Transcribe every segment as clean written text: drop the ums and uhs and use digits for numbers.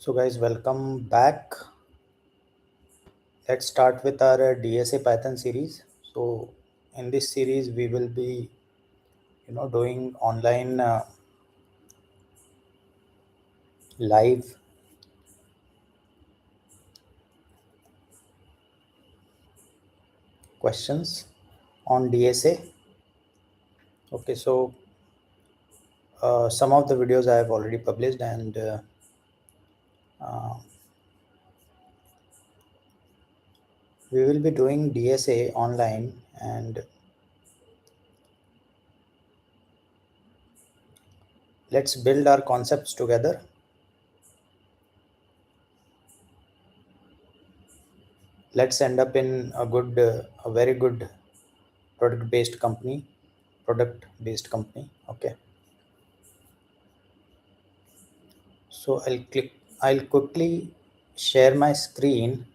So guys, welcome back. Let's start with our DSA Python series. So in this series, we will be, doing online live questions on DSA. Okay, so some of the videos I have already published, and uh, we will be doing DSA online, and let's build our concepts together. Let's end up in a very good product-based company. Product-based company. Okay. So I'll quickly share my screen.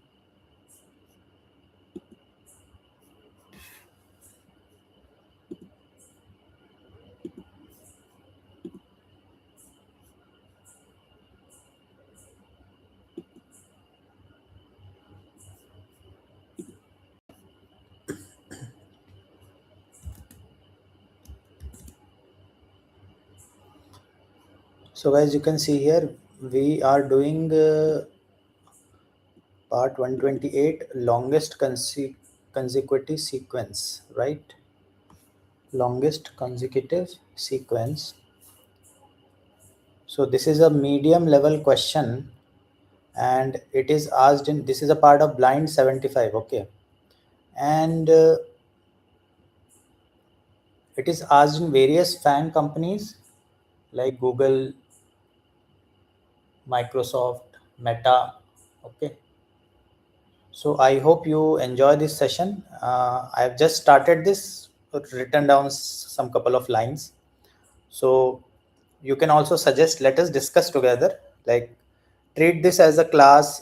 So guys, you can see here, we are doing part 128, longest consecutive sequence, right? Longest consecutive sequence. So this is a medium level question, and it is asked in, this is a part of blind 75. Okay. And it is asked in various fan companies like Google, Microsoft, Meta. Okay. So I hope you enjoy this session. I have just started this, written down some couple of lines. So you can also suggest, let us discuss together. Like, treat this as a class,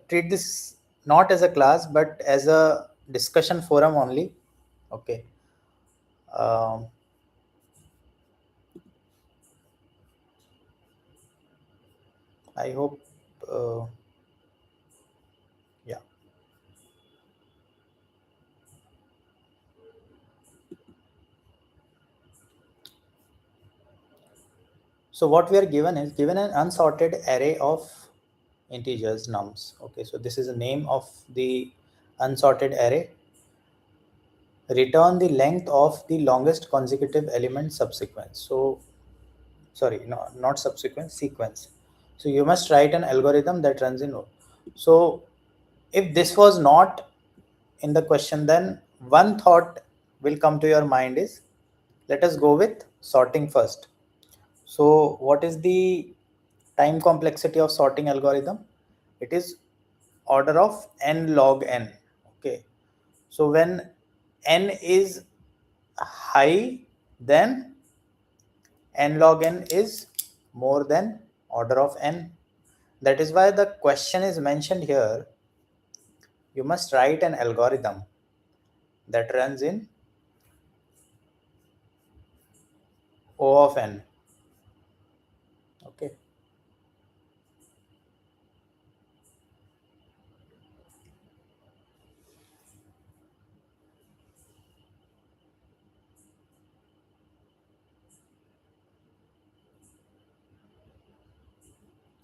treat this not as a class, but as a discussion forum only. Okay. Um, I hope, uh, yeah. So what we are given is given an unsorted array of integers nums. Okay, so this is the name of the unsorted array. Return the length of the longest consecutive element subsequence. So sorry, no, not subsequence, sequence. So you must write an algorithm that runs in. So if this was not in the question, then one thought will come to your mind is, let us go with sorting first. So what is the time complexity of sorting algorithm? It is order of n log n. Okay. So when n is high, then n log n is more than order of n. That is why the question is mentioned here. You must write an algorithm that runs in O of n. Okay.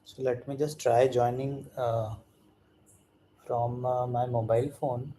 So let me just try joining from my mobile phone.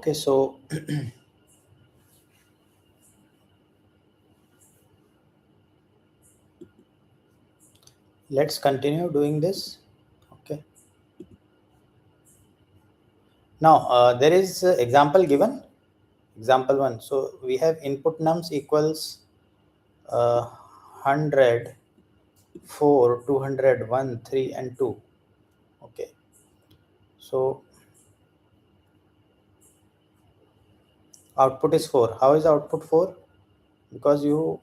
Okay, so let's continue doing this. Okay. Now there is example given. Example one. So we have input nums equals 100, 4, 200, 1, 3, and 2. Okay. So output is 4. How is output 4? Because you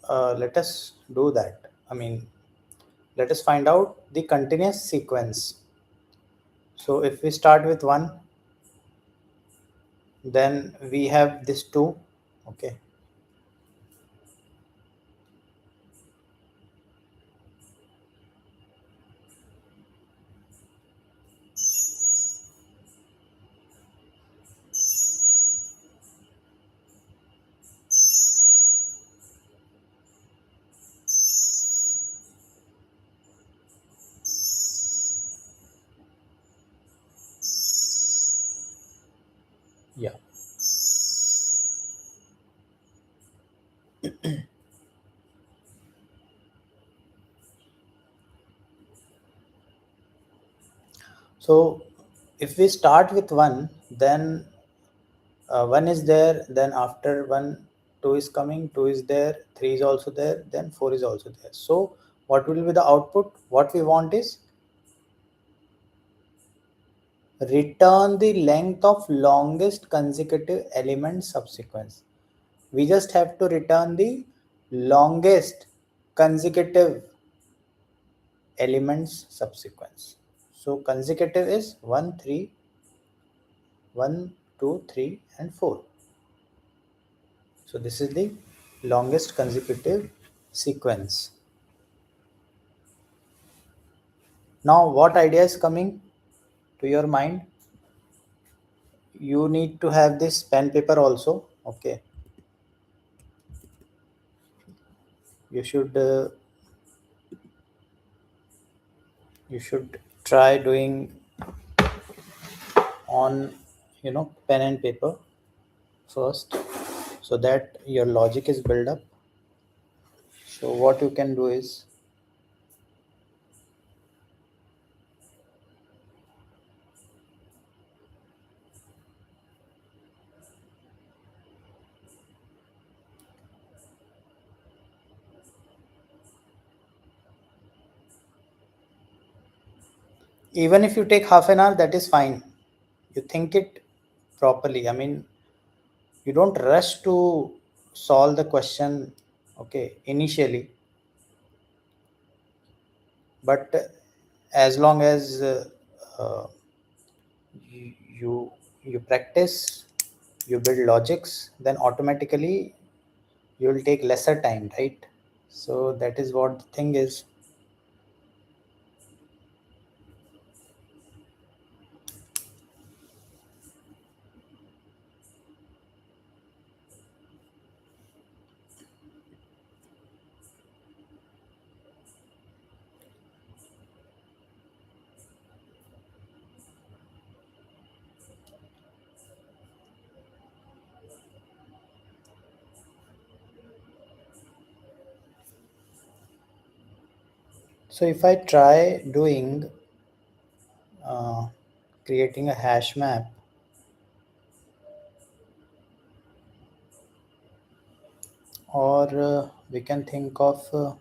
let us do that. I mean, let us find out the continuous sequence. So if we start with 1, then we have this 2. Okay. Yeah. So if we start with 1, then 1 is there, then after 1, 2 is coming, 2 is there, 3 is also there, then 4 is also there. So what will be the output? What we want is return the length of longest consecutive element subsequence. We just have to return the longest consecutive elements subsequence. So consecutive is 1, 3, 1, 2, 3, and 4. So this is the longest consecutive sequence. Now what idea is coming to your mind? You need to have this pen paper also. Okay. You should you should try doing on pen and paper first, so that your logic is built up. So what you can do is, even if you take half an hour, that is fine. You think it properly. I mean, you don't rush to solve the question, okay, initially. But as long as uh, you you you practice, you build logics, then automatically you will take lesser time, right? So that is what the thing is. So if I try doing uh, creating a hash map, or we can think of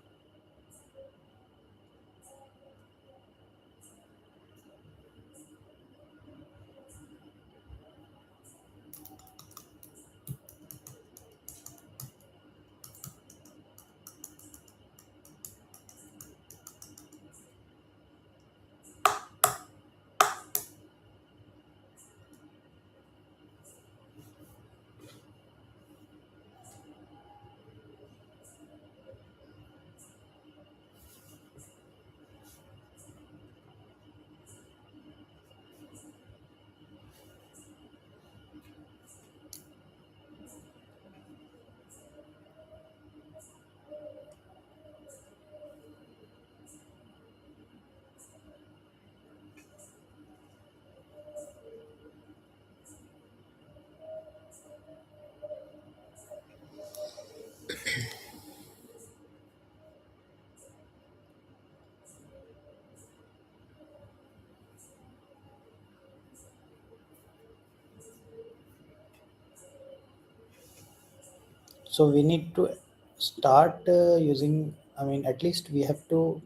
So we need to start using, I mean, at least we have to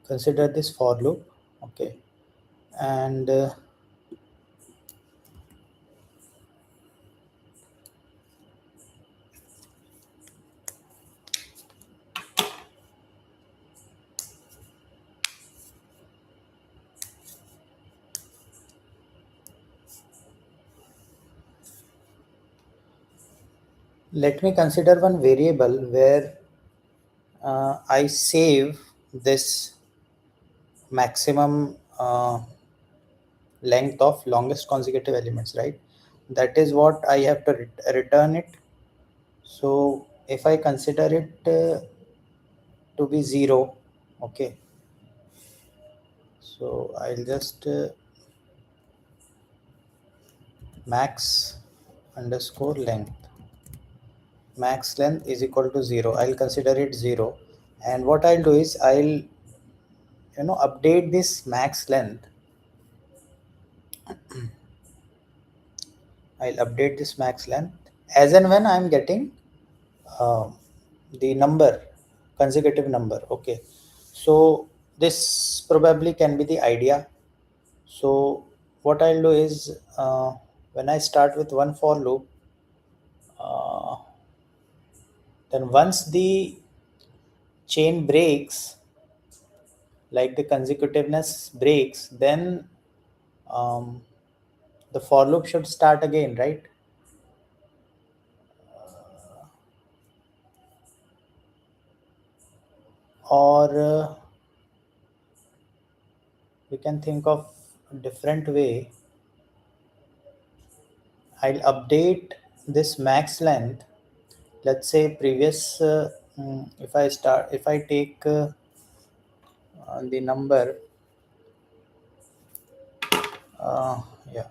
consider this for loop. Okay. And let me consider one variable where I save this maximum length of longest consecutive elements, right? That is what I have to return it. So if I consider it to be 0, okay, so I'll just max underscore length, max length is equal to 0. I'll consider it 0, and what I'll do is I'll update this max length. I'll update this max length as and when I'm getting uh, the number, consecutive number. Okay, so this probably can be the idea. So what I'll do is when I start with one for loop, uh, then once the chain breaks, like the consecutiveness breaks, then um, the for loop should start again, right? Or we can think of a different way. I'll update this max length. Let's say previous, if I take the number, yeah.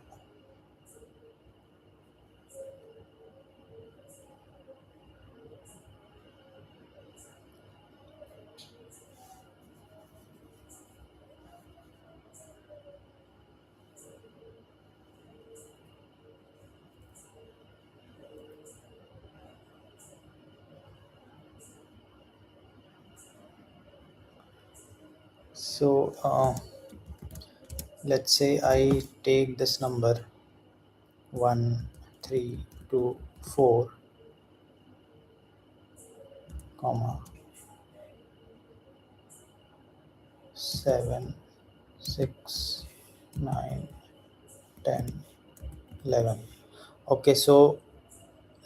So let's say I take this number 1324, comma 7, 6, 9, 10, 11. Okay, so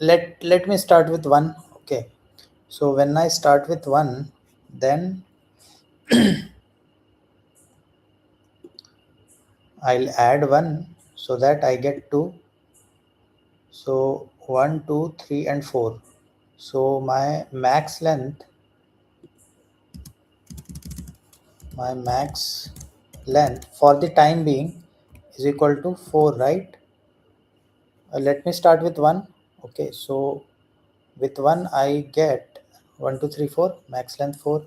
let me start with 1. Okay, so when I start with 1, then I'll add 1 so that I get 2. So 1, 2, 3, and 4. So my max length for the time being is equal to 4, right? Let me start with 1. Okay, so with 1 I get 1, 2, 3, 4, max length 4.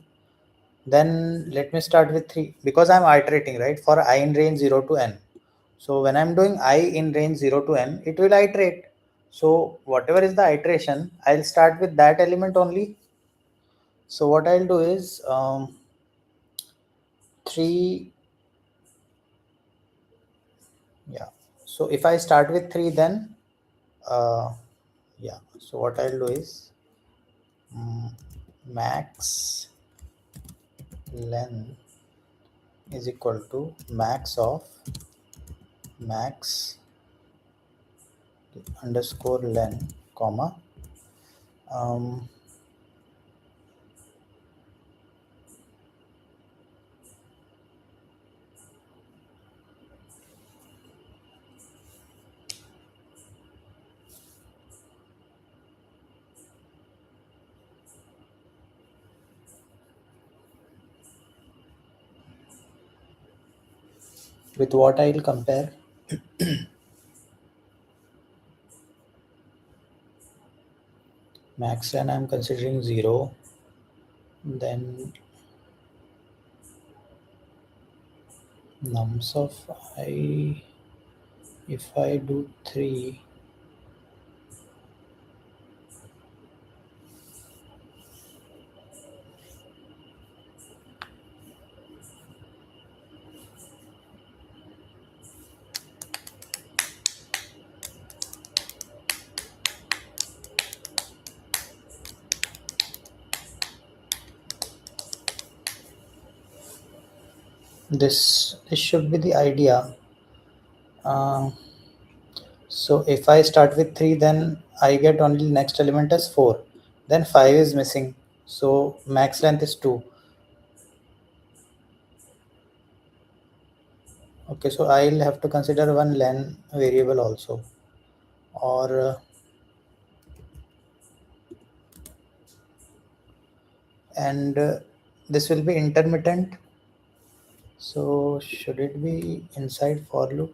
Then let me start with 3 because I'm iterating, right, for I in range 0 to n. So when I'm doing I in range 0 to n, it will iterate. So whatever is the iteration, I'll start with that element only. So what I'll do is 3, yeah. So if I start with 3, then yeah. So what I'll do is max length is equal to max of max underscore length, comma um, with what I'll compare. Max length I'm considering 0. Then nums of I, if I do 3, This should be the idea. uh, so if I start with 3, then I get only next element as 4, then 5 is missing, so max length is 2. Okay, so I'll have to consider one len variable also, or and this will be intermittent. So should it be inside for loop?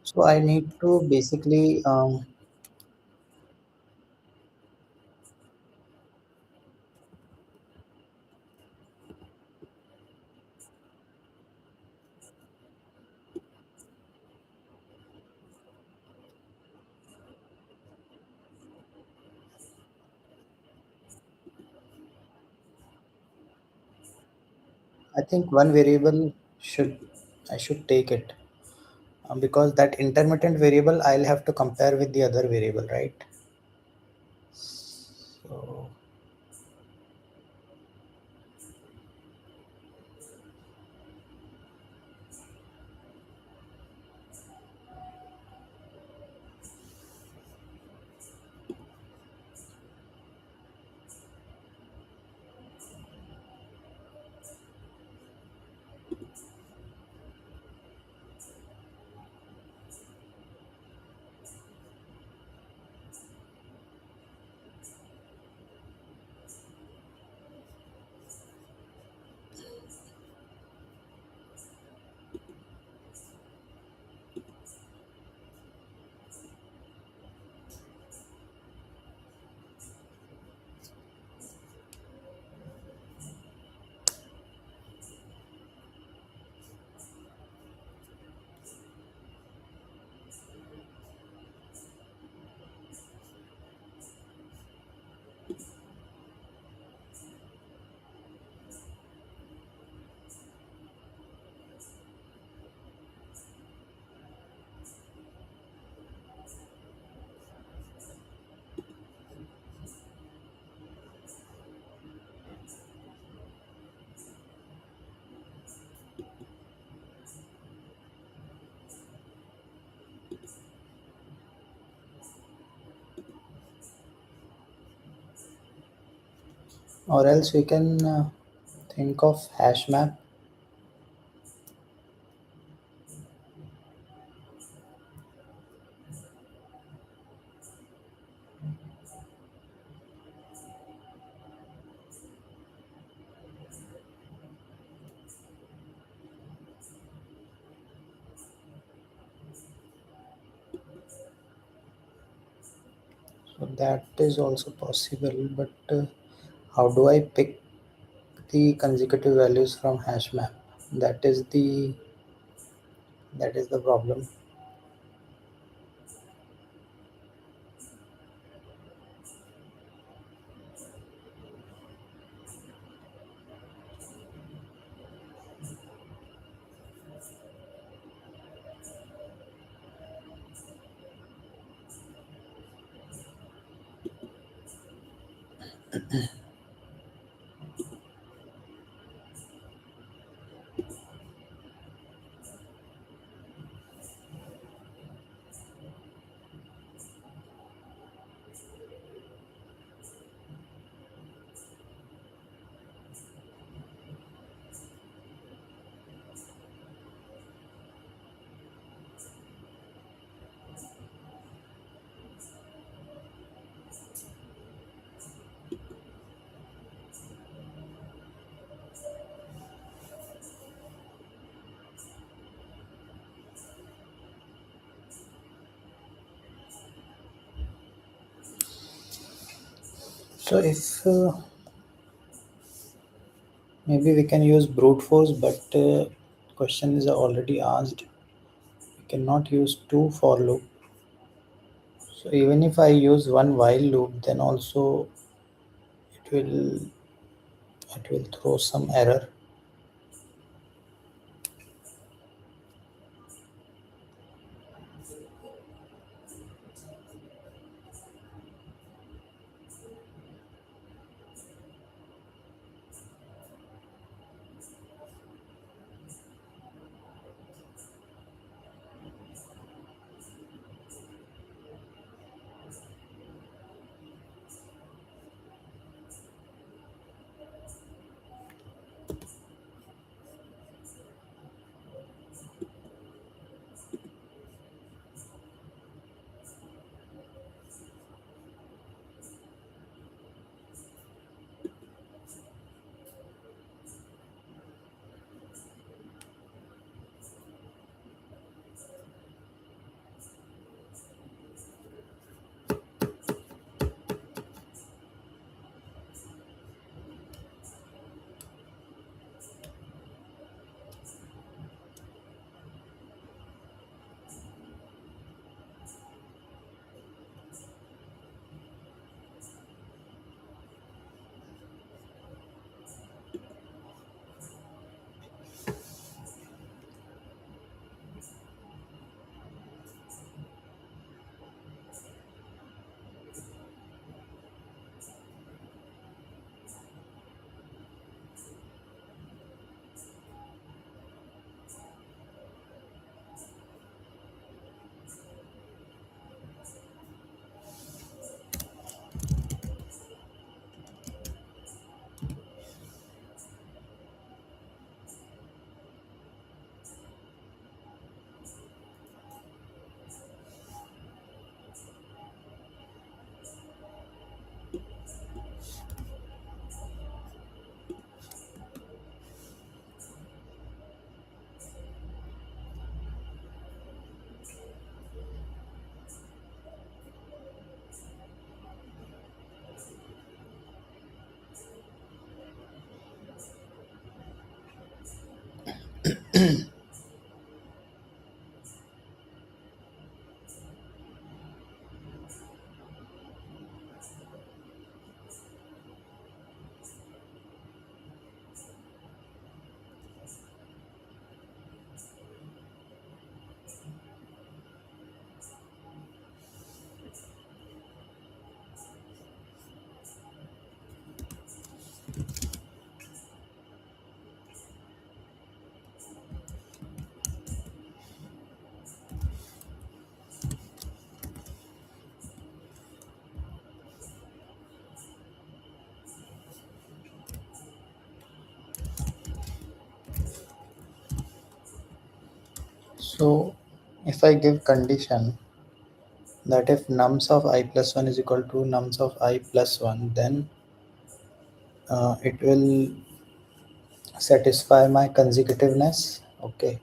So I need to basically I think one variable should I should take it, because that intermittent variable I'll have to compare with the other variable, right? So, or else we can think of hash map. So that is also possible, but how do I pick the consecutive values from hash map? That is the problem. So if maybe we can use brute force, but question is already asked. We cannot use two for loop. So even if I use one while loop, then also it will it will throw some error. So if I give condition that if nums of I plus 1 is equal to nums of I plus 1, then it will satisfy my consecutiveness. Okay.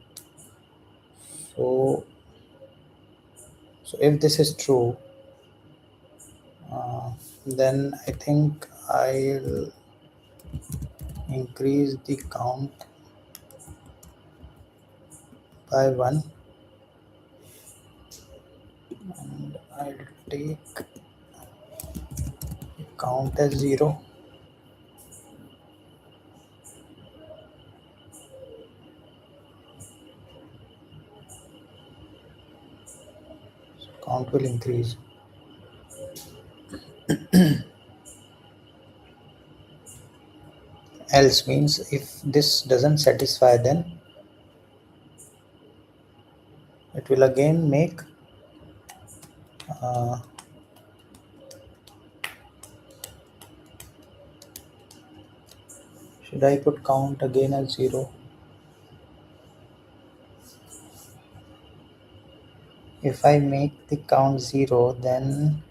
So if this is true, uh, then I think I'll increase the count by 1 and I'll take count as 0. Count will increase. else means if this doesn't satisfy, then it will again make uh, should I put count again as 0? If I make the count 0, then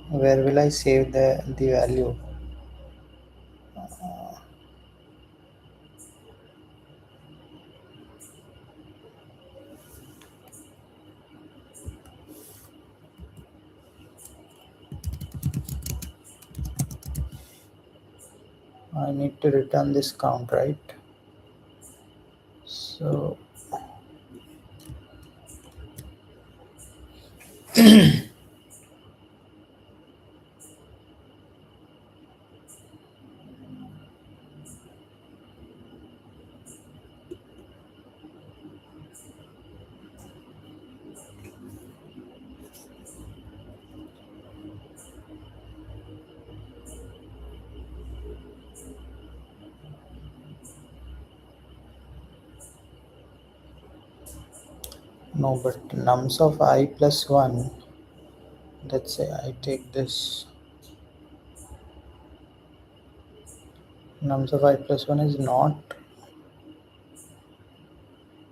where will I save the value? I need to return this count, right? So no, but nums of I plus 1, let's say I take this, nums of I plus 1 is not,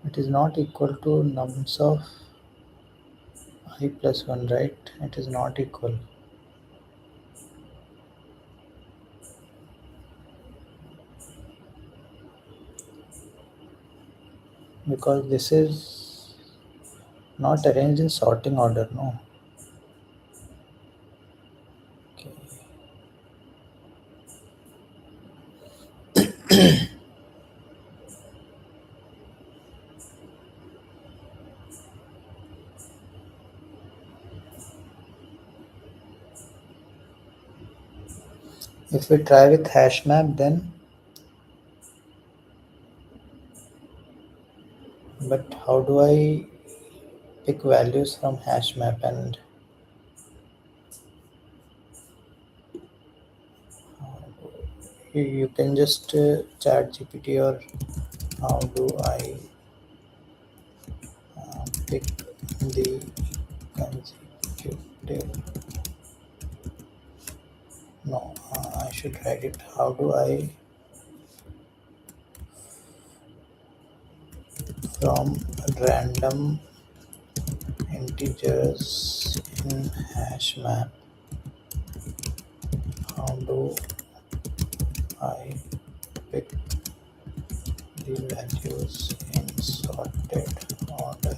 it is not equal to nums of I plus 1, right? It is not equal, because this is not arranged in sorting order, no. Okay. If we try with hash map, then, but how do I pick values from hash map? And you can just chat GPT, or how do I pick the consecutive, no, I should write it, how do I from random integers in hash map, how do I pick the values in sorted order?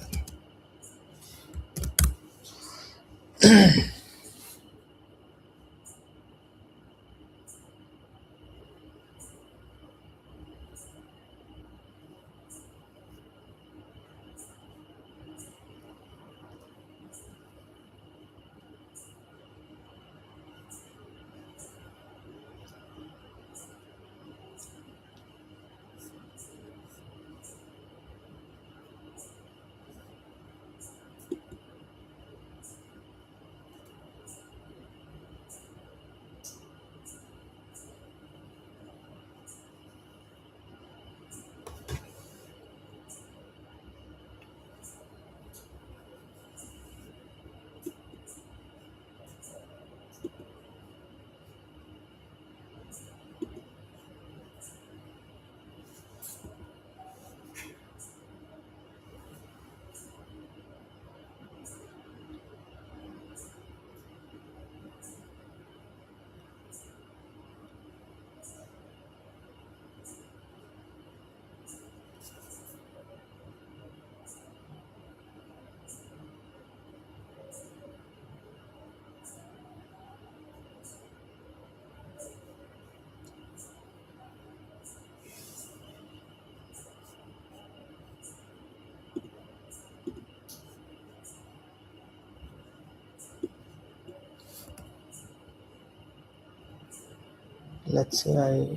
Let's say I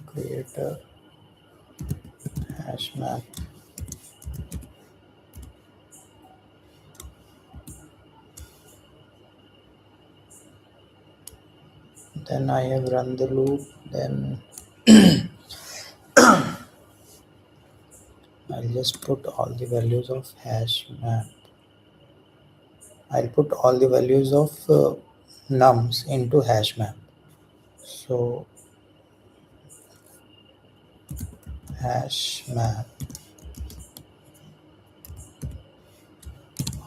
create a hash map. Then I have run the loop. Then I'll just put all the values of hash map. I'll put all the values of nums into hash map. So hash map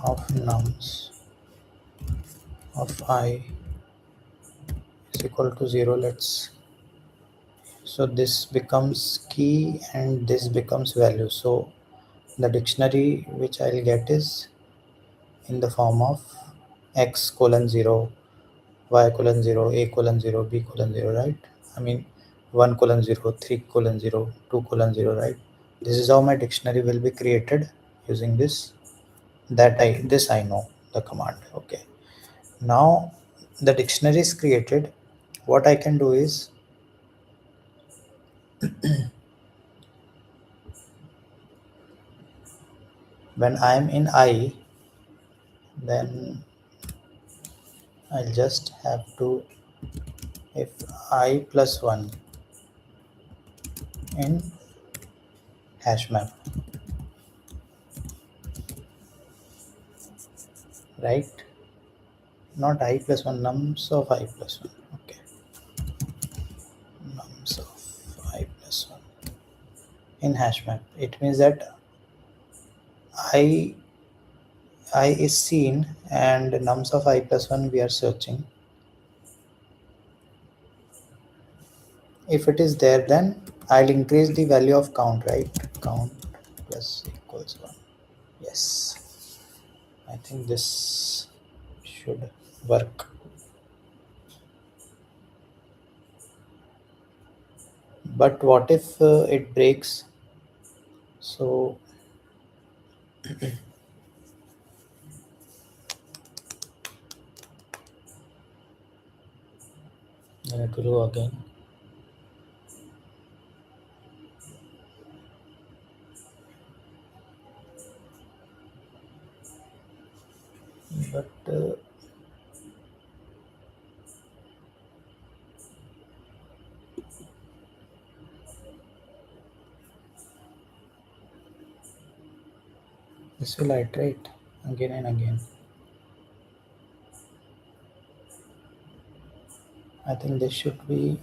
of nums of I is equal to 0. So this becomes key and this becomes value. So the dictionary which I'll get is in the form of x colon 0, y colon 0, a colon 0, b colon 0, right? I mean 1 colon 0, 3 colon 0, 2 colon 0, right? This is how my dictionary will be created using this. This I know the command. Okay. Now the dictionary is created. What I can do is when I am in I, then I'll just have to if I plus 1 in hash map, right? Not I plus 1, nums of I plus 1. Okay, nums of I plus 1 in hash map. It means that I I is seen and nums of I plus 1 we are searching. If it is there, then I'll increase the value of count, right? Count plus equals 1. Yes, I think this should work. But what if it breaks? So I have to do again. But this will iterate again and again. I think this should be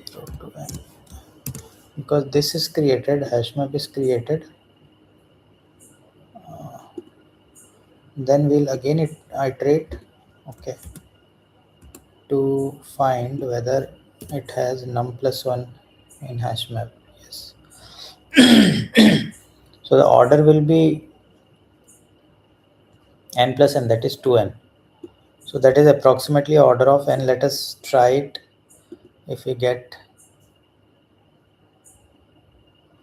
zero to n because this is created, hash map is created. Then we'll again iterate, okay, to find whether it has num plus 1 in hash map. Yes. So the order will be n plus n, that is 2n. So that is approximately order of n. Let us try it if we get.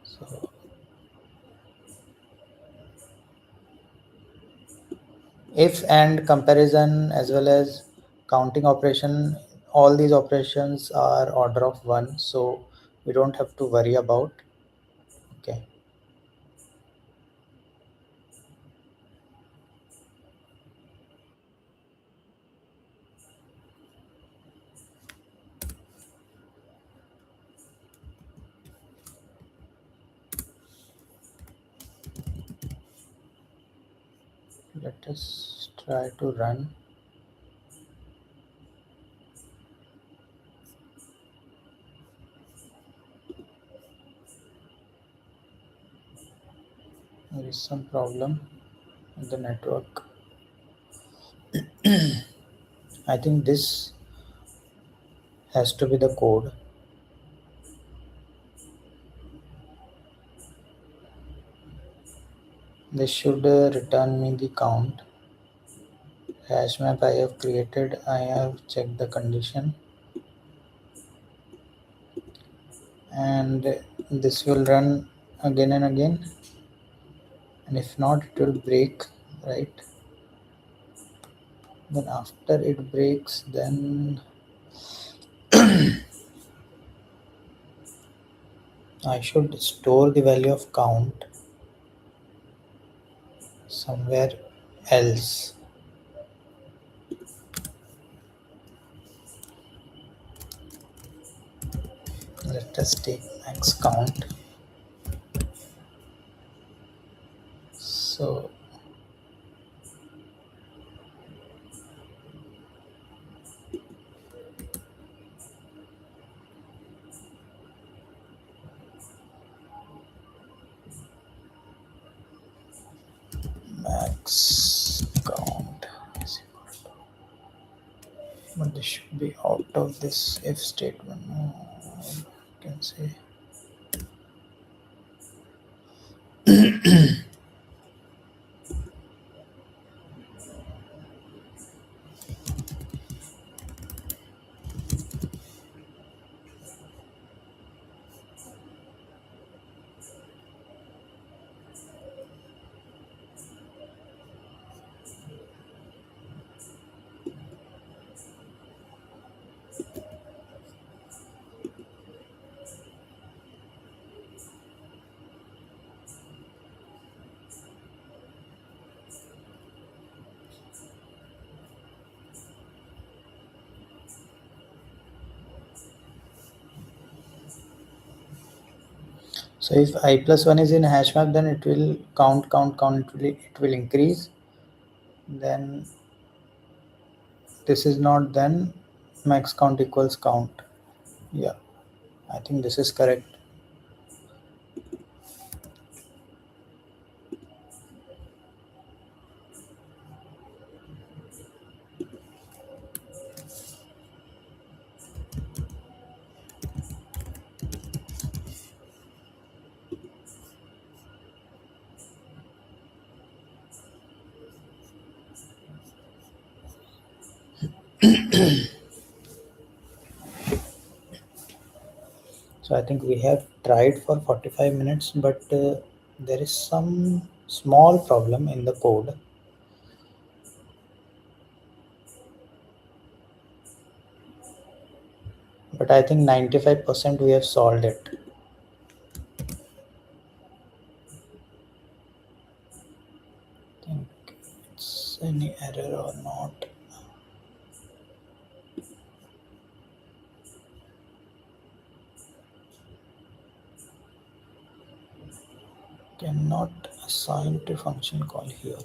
So if and comparison as well as counting operation, all these operations are order of 1, so we don't have to worry about. Okay. Let us try to run. There is some problem in the network. I think this has to be the code. This should return me the count. Hash map I have created, I have checked the condition, and this will run again and again, and if not it will break, right? Then after it breaks, then I should store the value of count somewhere else. Let us take max count. So max count is equal to, but this should be out of this if statement. You can say. So if I plus 1 is in hash map, then it will count, it will increase. Then this is not, then max count equals count. Yeah, I think this is correct. So I think we have tried for 45 minutes, but there is some small problem in the code. But I think 95% we have solved it. Think it's any error or not. Cannot assign to function call here.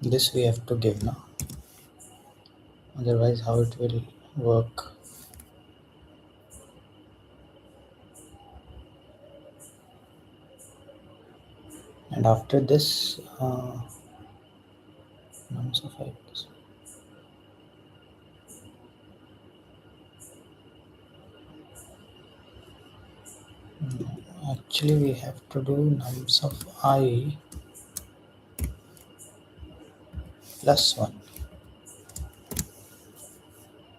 This we have to give now. Otherwise, how it will work? And after this, nums of I plus. Actually, we have to do nums of I plus 1,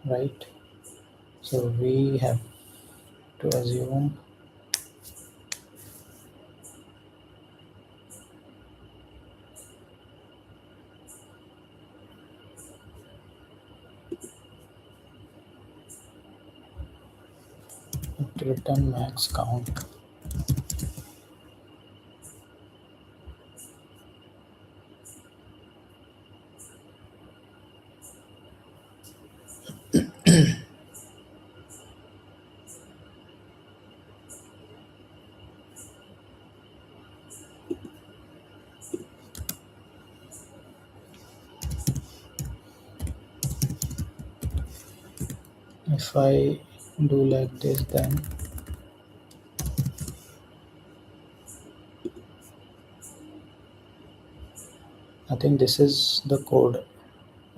right? So we have to assume it return max count. If I do like this, then I think this is the code.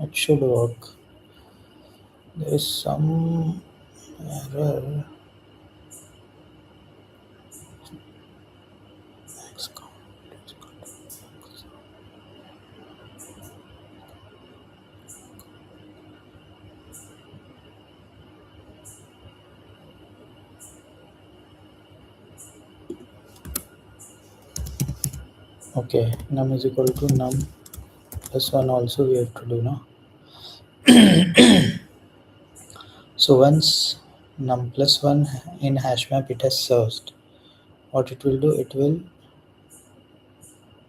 It should work. There is some error. Max count. Okay, num is equal to num plus 1 also we have to do now. So once num plus 1 in hash map it has searched, what it will do, it will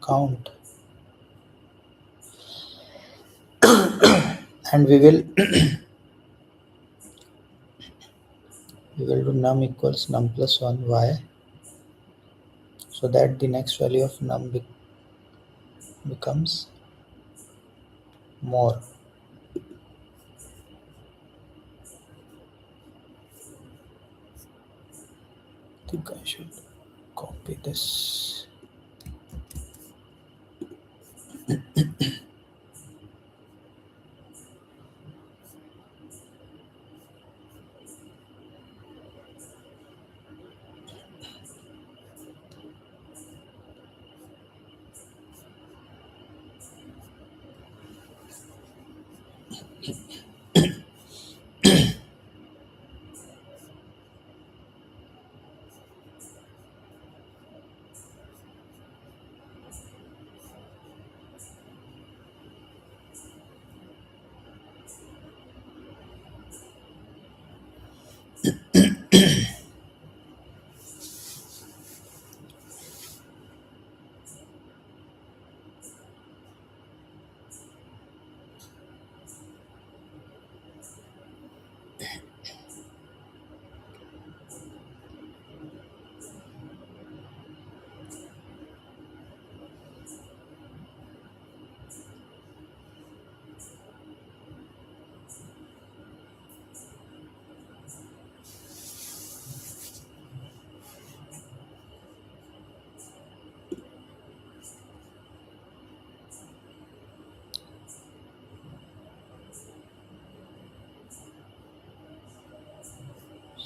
count, and we will do num equals num plus 1 y, so that the next value of num becomes more. I think I should copy this.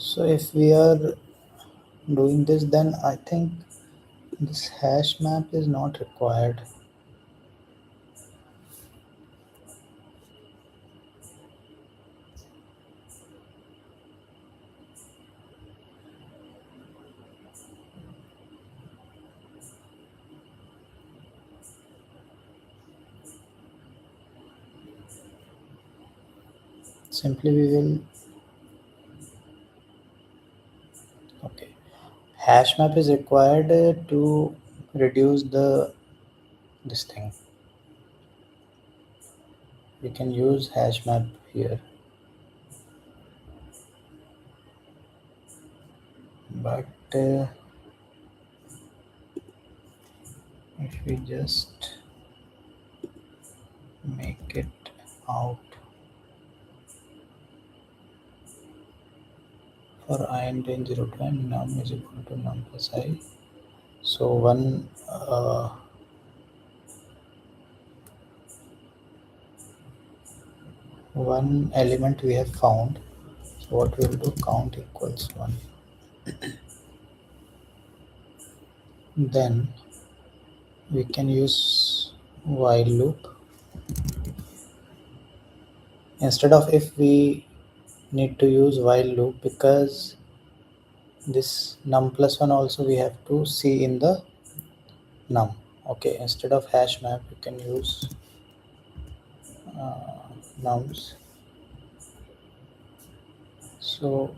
So if we are doing this, then I think this hash map is not required. Simply we will, okay, hash map is required to reduce the this thing. We can use hash map here, but if we just make it out for I in range 0 to n, num is equal to num plus I. So one element we have found. So what we will do, count equals 1. Then we can use while loop. instead of if we need to use while loop, because this num plus 1 also we have to see in the num. Okay, instead of hash map you can use nums. So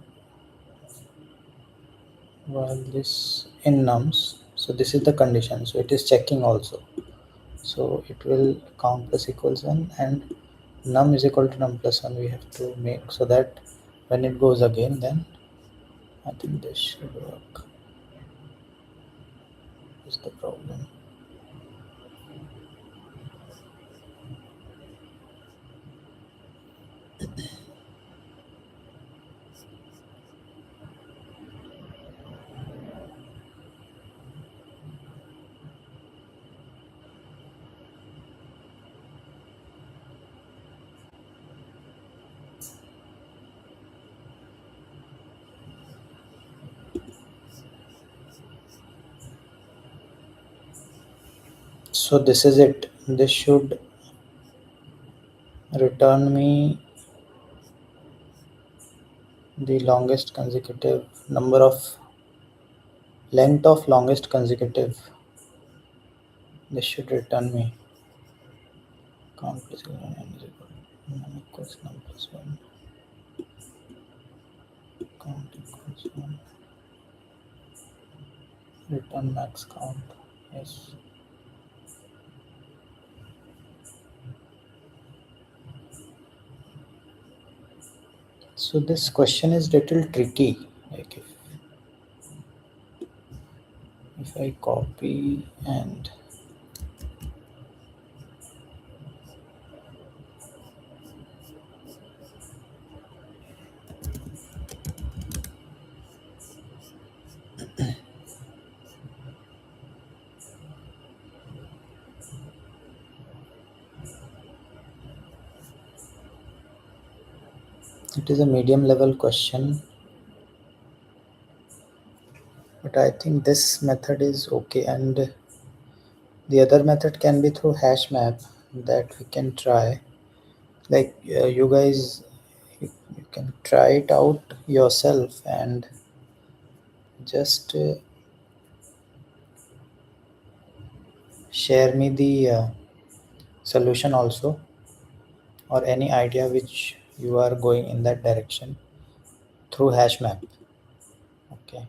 while this in nums, so this is the condition, so it is checking also, so it will count plus equals 1 and num is equal to num plus 1 we have to make, so that when it goes again, then I think this should work. Is the problem. So this is it, this should return me the longest consecutive number of length of longest consecutive. This should return me count plus n is equal to num equals num plus 1, count equals 1, return max count. Yes. So this question is little tricky. Like if I copy and it is a medium level question, but I think this method is okay, and the other method can be through hash map that we can try. Like you guys, you can try it out yourself and just share me the solution also, or any idea which you are going in that direction through hash map. Okay,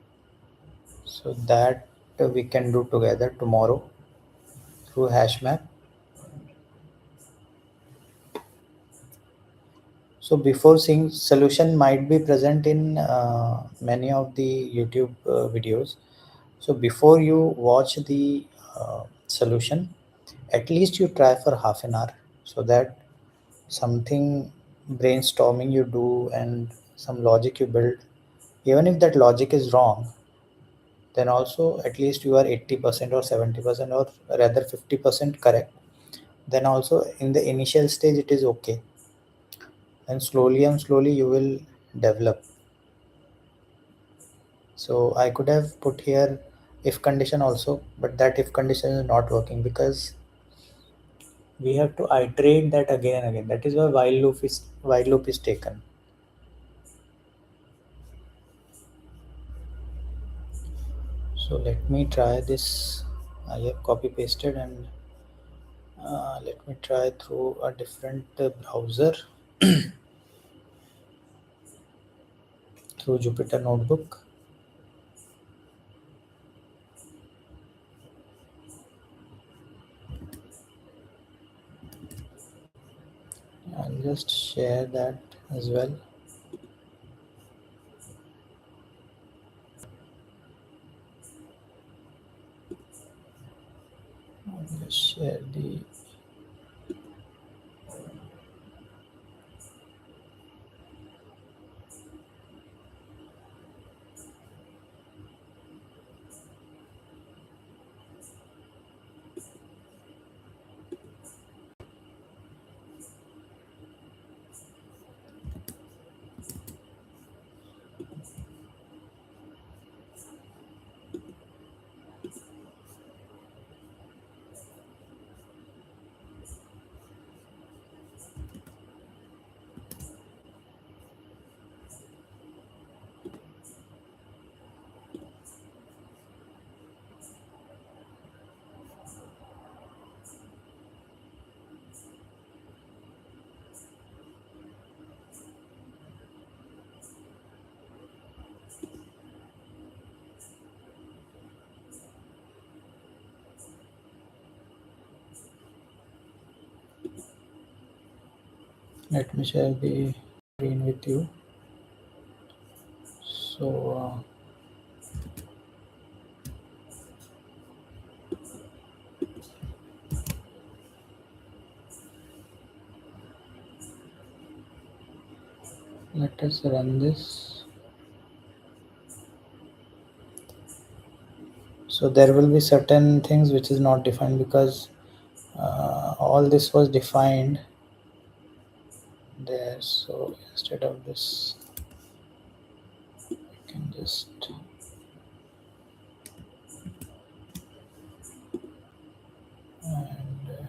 so that we can do together tomorrow through hash map. So before seeing solution might be present in many of the YouTube videos. So before you watch the solution, at least you try for half an hour, so that something brainstorming you do and some logic you build, even if that logic is wrong, then also at least you are 80% or 70% or rather 50% correct. Then also in the initial stage it is okay, and slowly and slowly you will develop. So I could have put here if condition also, but that if condition is not working because we have to iterate that again and again. That is why while loop is taken. So let me try this. I have copy pasted, and let me try through a different browser through Jupyter Notebook. I'll just share that as well. I'll just share the Let me share the screen with you. So let us run this. So there will be certain things which is not defined because all this was defined there. So instead of this, I can just and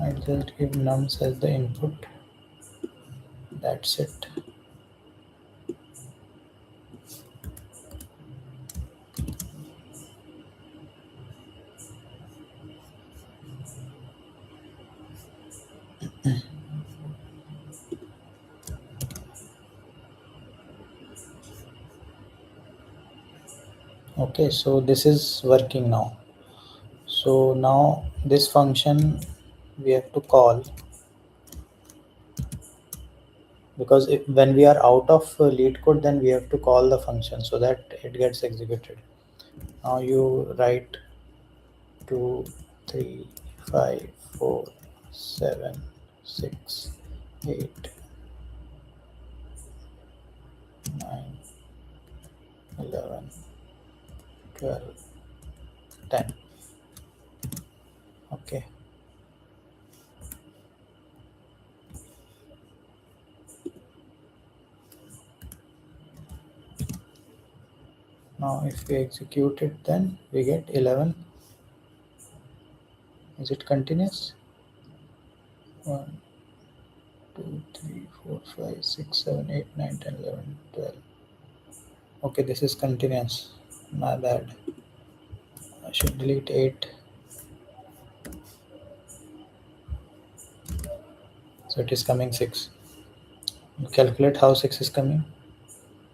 I'll just give nums as the input. That's it. Okay, so this is working now. So now this function we have to call, because when we are out of lead code, then we have to call the function so that it gets executed. Now you write 2, 3, 5, 4, 7, 6, 8, 9, 11, 12, 10. Okay. Now if we execute it, then we get 11. Is it continuous? 1, 2, 3, 4, 5, 6, 7, 8, 9, 10, 11, 12. Okay, this is continuous. My bad. I should delete 8. So it is coming 6. Calculate how 6 is coming.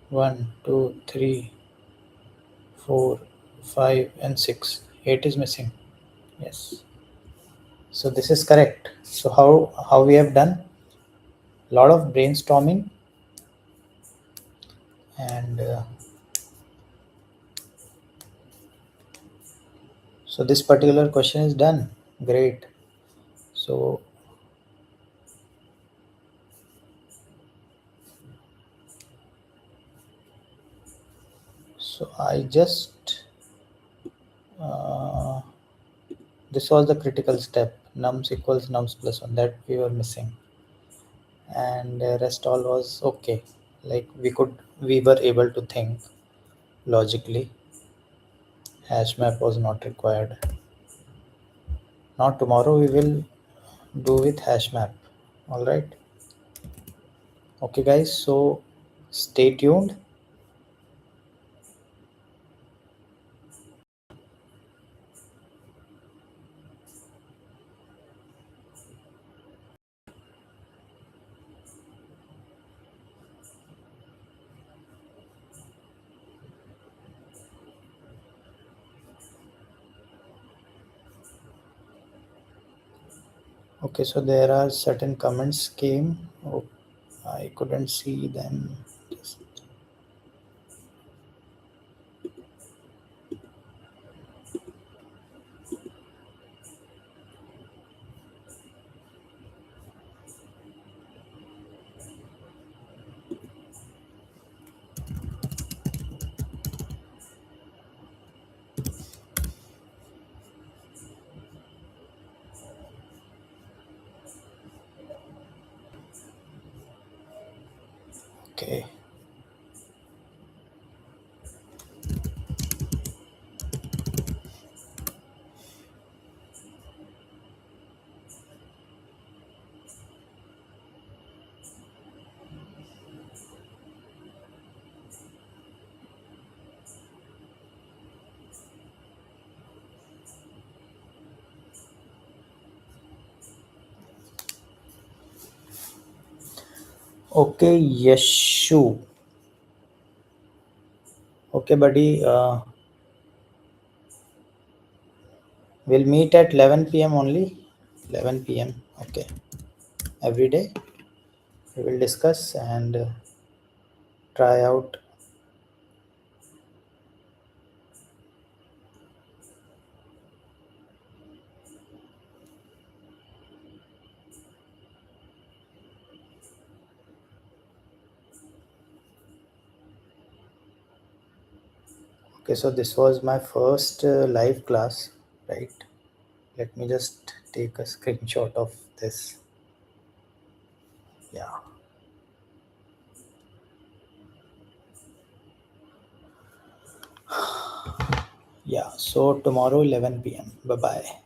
1, 2, 3, 4, 5, and 6. 8 is missing. Yes. So this is correct. So how we have done a lot of brainstorming, and so this particular question is done. Great. So I just uh, this was the critical step, nums equals nums plus 1, that we were missing, and rest all was okay. Like we were able to think logically. Hash map was not required. Now tomorrow we will do with hash map. All right. Okay guys, so stay tuned. Okay, so there are certain comments came. Oh, I couldn't see them. Just, okay. Okay, Yeshu. Okay, buddy. We'll meet at 11 p.m. only. 11 p.m. Okay. Every day we will discuss and try out. Okay, so this was my first live class, right? Let me just take a screenshot of this. Yeah. Yeah. So tomorrow 11 p.m. Bye bye.